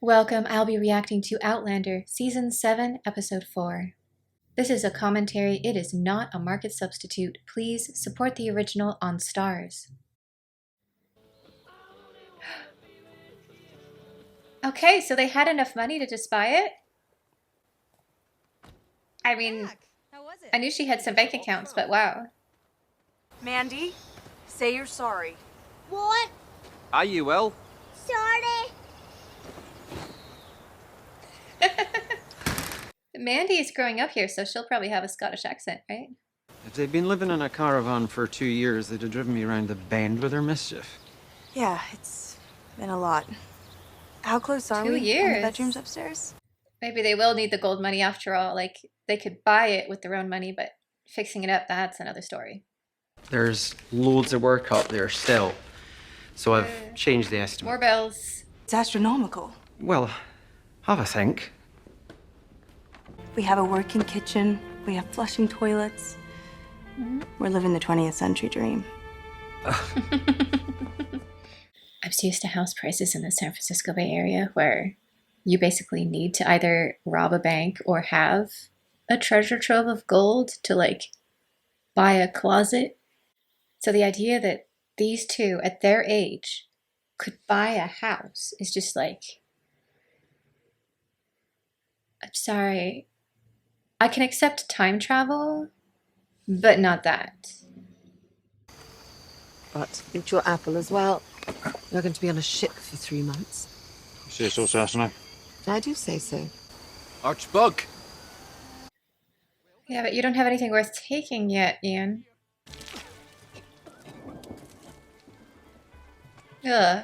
Welcome, I'll be reacting to Outlander, Season 7, Episode 4. This is a commentary, it is not a market substitute. Please support the original on Stars. Okay, so they had enough money to just buy it? I mean, How was it? I knew she had some bank accounts, but wow. Mandy, say you're sorry. What? Are you well? Sorry. Mandy is growing up here, so she'll probably have a Scottish accent, right? If they'd been living in a caravan for 2 years, they'd have driven me around the bend with their mischief. Yeah, it's been a lot. How close are 2 we? years. On the bedrooms upstairs? Maybe they will need the gold money after all. Like, they could buy it with their own money, but fixing it up, that's another story. There's loads of work up there still, so I've changed the estimate. More bells. It's astronomical. Well, have a think. We have a working kitchen. We have flushing toilets. We're living the 20th century dream. I'm so used to house prices in the San Francisco Bay Area where you basically need to either rob a bank or have a treasure trove of gold to like buy a closet. So the idea that these two at their age could buy a house is just like, I'm sorry, I can accept time travel, but not that. But eat your apple as well. You're going to be on a ship for 3 months. Say so, Sassenach. I do say so. Archbug! Yeah, but you don't have anything worth taking yet, Ian. Ugh.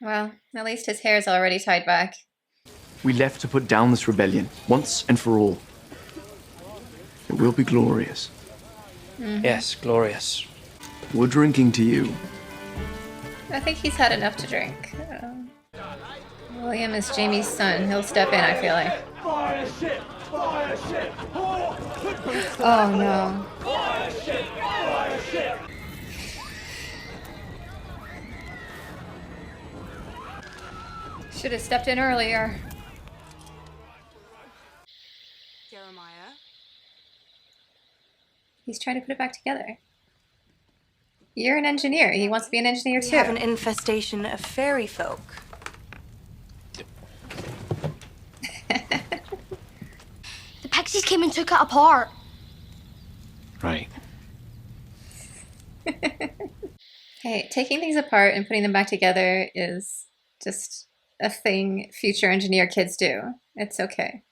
Well, at least his hair's already tied back. We left to put down this rebellion, once and for all. It will be glorious. Yes, glorious. We're drinking to you. I think he's had enough to drink. William is Jamie's son. He'll step in, I feel like. Fire ship! Fire ship! Oh no. Fire ship! Fire ship! Should have stepped in earlier. Jeremiah? He's trying to put it back together. You're an engineer. He wants to be an engineer We too. have an infestation of fairy folk. The Pixies came and took it apart. Right. Hey, taking things apart and putting them back together is just a thing future engineer kids do. It's okay.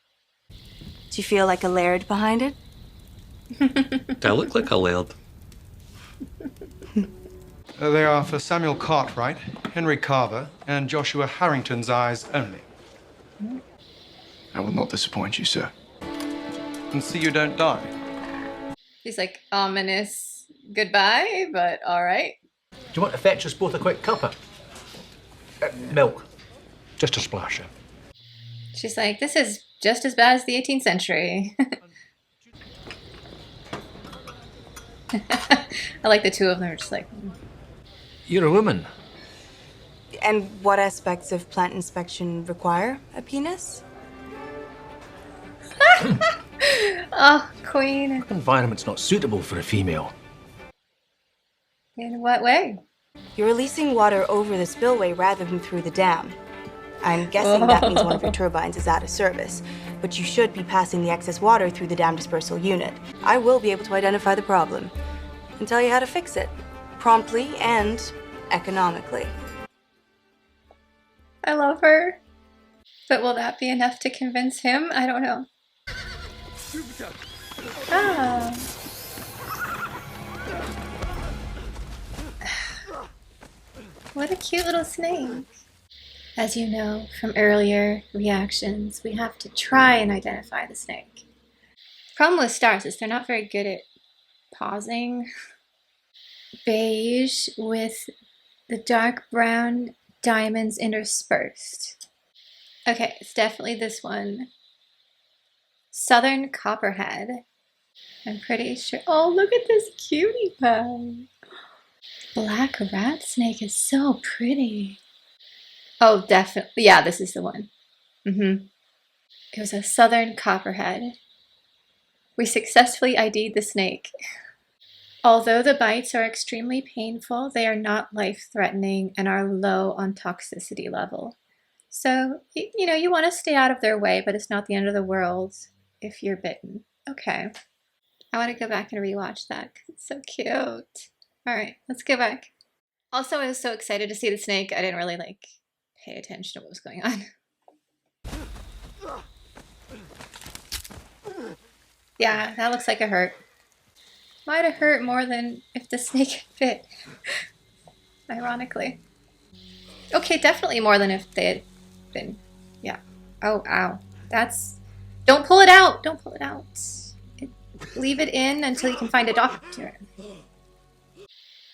Do you feel like a laird behind it? Do I look like a laird? They are for Samuel Cartwright, Henry Carver, and Joshua Harrington's eyes only. I will not disappoint you, sir. And see you don't die. He's like ominous goodbye, but all right. Do you want to fetch us both a quick cuppa? Milk. Just a splasher. She's like, this is just as bad as the 18th century. I like the two of them are just like, You're a woman. And what aspects of plant inspection require a penis? oh, queen. Environment's not suitable for a female. In what way? You're releasing water over the spillway rather than through the dam. I'm guessing that means one of your turbines is out of service, but you should be passing the excess water through the dam dispersal unit. I will be able to identify the problem and tell you how to fix it, promptly and economically. I love her. But will that be enough to convince him? I don't know. Ah. What a cute little snake. As you know from earlier reactions, we have to try and identify the snake. Problem with stars is they're not very good at pausing. Beige with the dark brown diamonds interspersed. Okay, it's definitely this one. Southern Copperhead. I'm pretty sure. Oh, look at this cutie pie. Black rat snake is so pretty. Oh, definitely. Yeah, this is the one. Mm-hmm. It was a southern copperhead. We successfully ID'd the snake. Although the bites are extremely painful, they are not life-threatening and are low on toxicity level. So, you know, you want to stay out of their way, but it's not the end of the world if you're bitten. Okay. I want to go back and rewatch that because it's so cute. All right, let's go back. Also, I was so excited to see the snake, I didn't really, like, pay attention to what was going on. Yeah, that looks like it hurt. Might have hurt more than if the snake had bit. Ironically. Okay, definitely more than if they had been. Yeah. Oh, ow. That's... Don't pull it out! Don't pull it out. Leave it in until you can find a doctor.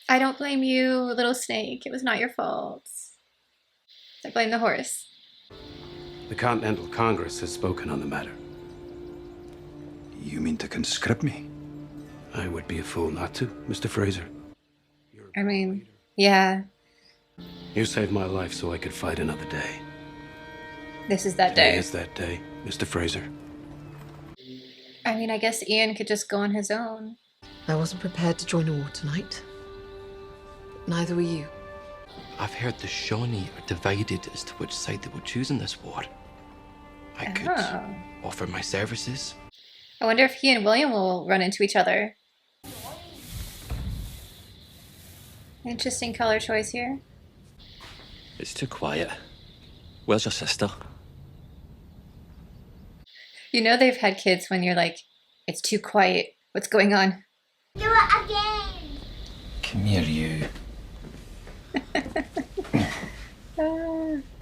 I don't blame you, little snake. It was not your fault. I blame the horse. The Continental Congress has spoken on the matter. You mean to conscript me? I would be a fool not to, Mr. Fraser. I mean, yeah. You saved my life so I could fight another day. This is that Today day. is that day, Mr. Fraser. I mean, I guess Ian could just go on his own. I wasn't prepared to join a war tonight. But neither were you. I've heard the Shawnee are divided as to which side they will choose in this war. I could offer my services. I wonder if he and William will run into each other. Interesting color choice here. It's too quiet. Where's your sister? You know they've had kids when you're like, it's too quiet. What's going on? Do it again. Come here, you.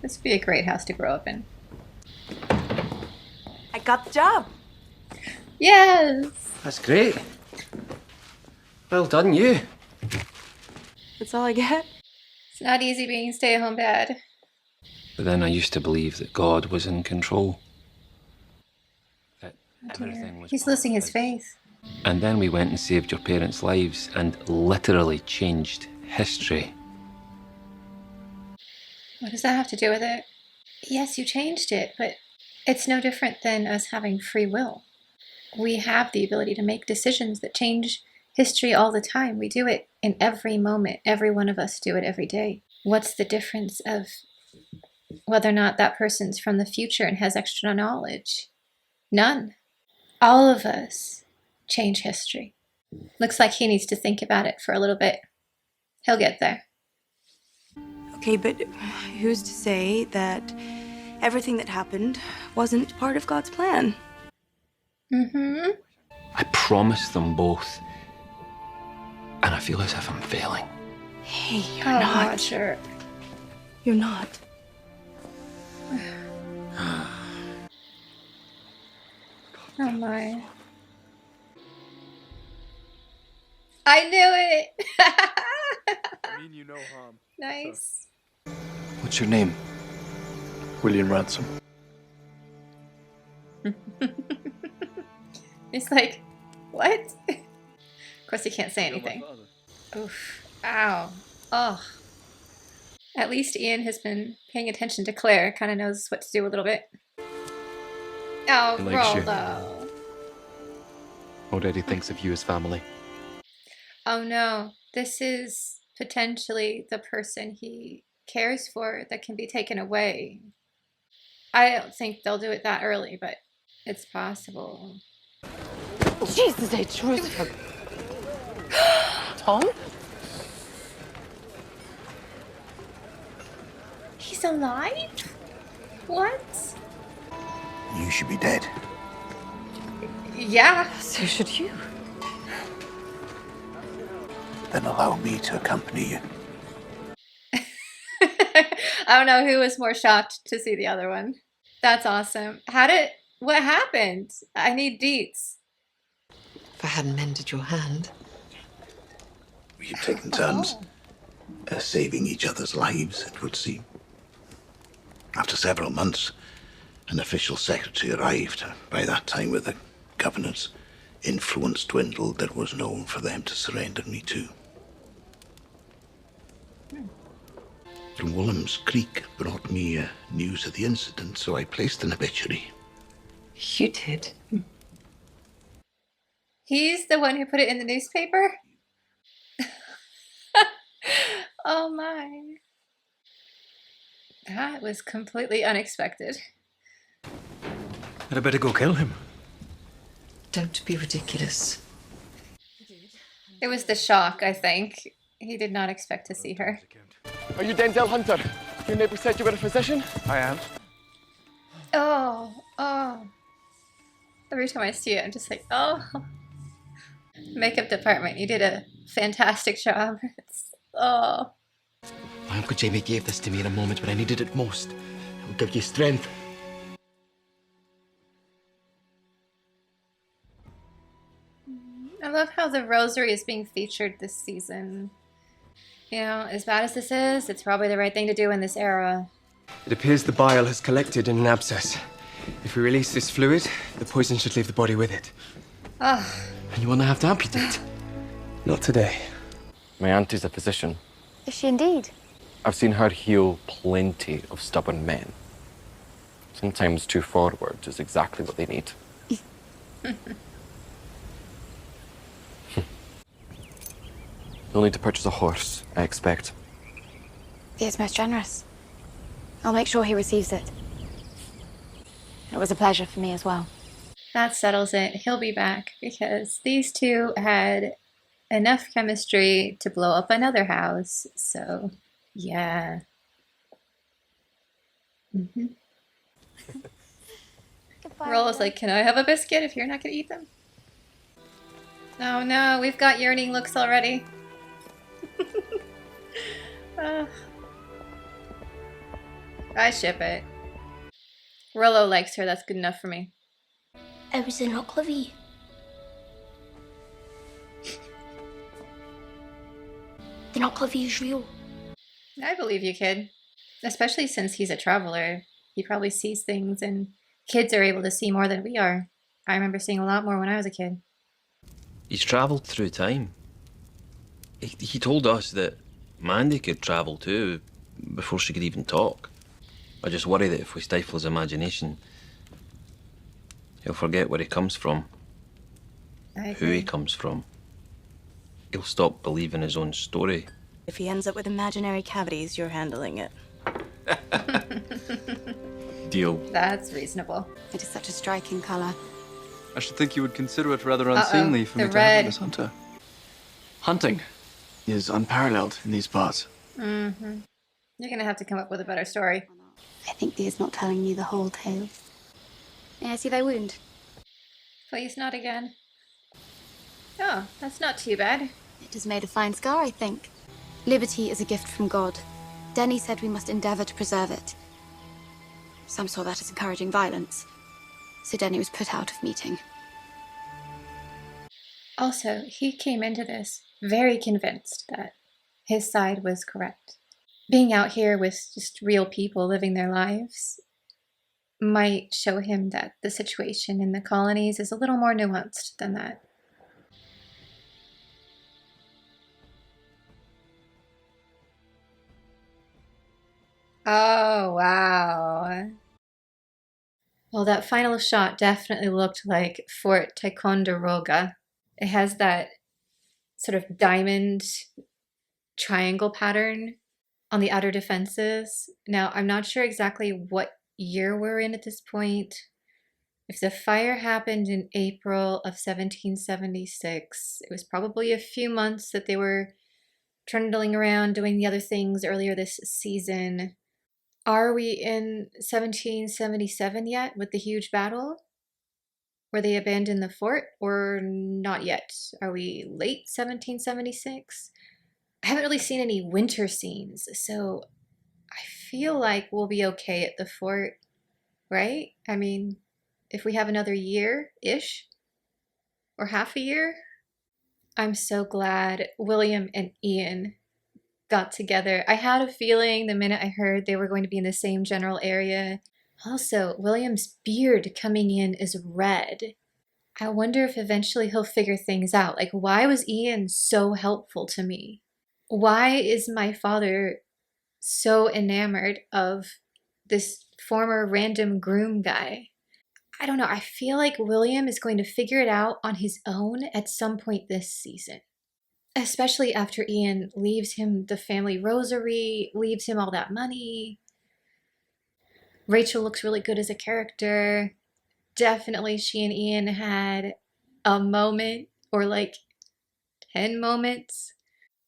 This would be a great house to grow up in. I got the job. Yes! That's great. Well done, you. That's all I get. It's not easy being stay-at-home dad. But then I used to believe that God was in control. That everything was... He's losing his faith. And then we went and saved your parents' lives and literally changed history. What does that have to do with it? Yes, you changed it, but it's no different than us having free will. We have the ability to make decisions that change history all the time. We do it in every moment. Every one of us do it every day. What's the difference of whether or not that person's from the future and has extra knowledge? None. All of us change history. Looks like he needs to think about it for a little bit. He'll get there. Okay, but who's to say that everything that happened wasn't part of God's plan? Mm-hmm. I promised them both. And I feel as if I'm failing. Hey, you're Oh, not. Roger. You're not. Oh my. I knew it! I mean, you know, Nice. What's your name? William Ransom. He's like, what? Of course he can't say anything. Oof. Ow. Ugh. At least Ian has been paying attention to Claire. Kind of knows what to do a little bit. Oh, He likes you. Rollo. Already thinks of you as family. Oh no. This is potentially the person he cares for that can be taken away. I don't think they'll do it that early, but it's possible. Jesus H. Roosevelt. Tom? He's alive? What? You should be dead. Yeah. So should you. Then allow me to accompany you. I don't know who was more shocked to see the other one. That's awesome. What happened? I need deets. If I hadn't mended your hand. We had taken turns saving each other's lives, it would seem. After several months, an official secretary arrived. By that time, with the governor's influence dwindled, there was no one for them to surrender me to. from Woolham's Creek brought me news of the incident, so I placed an obituary. You did? He's the one who put it in the newspaper? Oh my. That was completely unexpected. I'd better go kill him. Don't be ridiculous. It was the shock, I think. He did not expect to see her. Are you Denzel Hunter? Your neighbor said you were a physician? I am. Oh, oh. Every time I see it, I'm just like, oh. Makeup department, you did a fantastic job. Oh. My Uncle Jamie gave this to me in a moment when I needed it most. It will give you strength. I love how the rosary is being featured this season. You know, as bad as this is, it's probably the right thing to do in this era. It appears the bile has collected in an abscess. If we release this fluid, the poison should leave the body with it. Oh. And you want to have to amputate? Not today. My auntie's a physician. Is she indeed? I've seen her heal plenty of stubborn men. Sometimes too forward is exactly what they need. You'll need to purchase a horse, I expect. He is most generous. I'll make sure he receives it. It was a pleasure for me as well. That settles it. He'll be back because these two had enough chemistry to blow up another house. So, yeah. Roll's like, can I have a biscuit if you're not going to eat them? Oh no, we've got yearning looks already. I ship it. Rollo likes her, that's good enough for me. I was in Oclavie. The Oclavie is real. I believe you, kid. Especially since he's a traveler. He probably sees things, and kids are able to see more than we are. I remember seeing a lot more when I was a kid. He's travelled through time. He told us that Mandy could travel too, before she could even talk. I just worry that if we stifle his imagination, he'll forget where he comes from, who he comes from. He'll stop believing his own story. If he ends up with imaginary cavities, you're handling it. Deal. That's reasonable. It is such a striking color. I should think you would consider it rather unseemly for me to red. have this hunter. Hunting is unparalleled in these parts. Mm-hmm. You're gonna have to come up with a better story. I think he is not telling you the whole tale. May I see thy wound? Please, not again. Oh, that's not too bad. It has made a fine scar, I think. Liberty is a gift from God. Denny said we must endeavor to preserve it. Some saw that as encouraging violence. So Denny was put out of meeting. Also, he came into this very convinced that his side was correct. Being out here with just real people living their lives might show him that the situation in the colonies is a little more nuanced than that. Oh, wow. Well, that final shot definitely looked like Fort Ticonderoga. It has that sort of diamond triangle pattern on the outer defenses. Now, I'm not sure exactly what year we're in at this point. If the fire happened in April of 1776, it was probably a few months that they were trundling around doing the other things earlier this season. Are we in 1777 yet with the huge battle? Where they abandoned the fort, or not yet? Are we late 1776? I haven't really seen any winter scenes, so I feel like we'll be okay at the fort, right? I mean, if we have another year-ish, or half a year. I'm so glad William and Ian got together. I had a feeling the minute I heard they were going to be in the same general area. Also, William's beard coming in is red. I wonder if eventually he'll figure things out. Like, why was Ian so helpful to me? Why is my father so enamored of this former random groom guy. I don't know. I feel like William is going to figure it out on his own at some point this season. Especially after Ian leaves him the family rosary, leaves him all that money. Rachel looks really good as a character. Definitely she and Ian had a moment, or like 10 moments.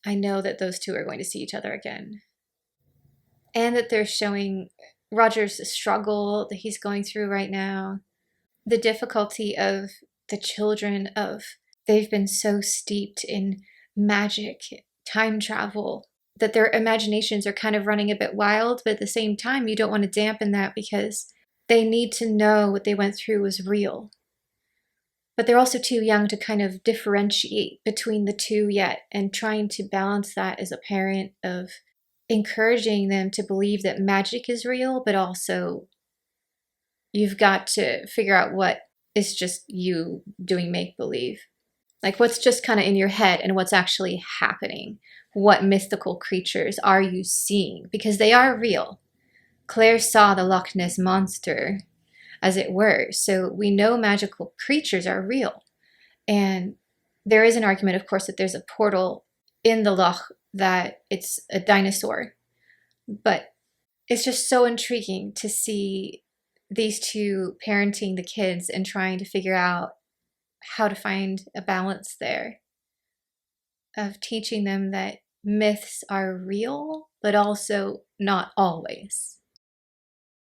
I know that those two are going to see each other again. And that they're showing Roger's struggle that he's going through right now. The difficulty of the children of, they've been so steeped in magic, time travel, that their imaginations are kind of running a bit wild, but at the same time, you don't want to dampen that because they need to know what they went through was real. But they're also too young to kind of differentiate between the two yet, and trying to balance that as a parent of encouraging them to believe that magic is real, but also you've got to figure out what is just you doing make-believe. Like what's just kind of in your head and what's actually happening. What mythical creatures are you seeing? Because they are real. Claire saw the Loch Ness Monster, as it were, so we know magical creatures are real. And there is an argument, of course, that there's a portal in the loch that it's a dinosaur. But it's just so intriguing to see these two parenting the kids and trying to figure out how to find a balance there of teaching them that myths are real, but also not always.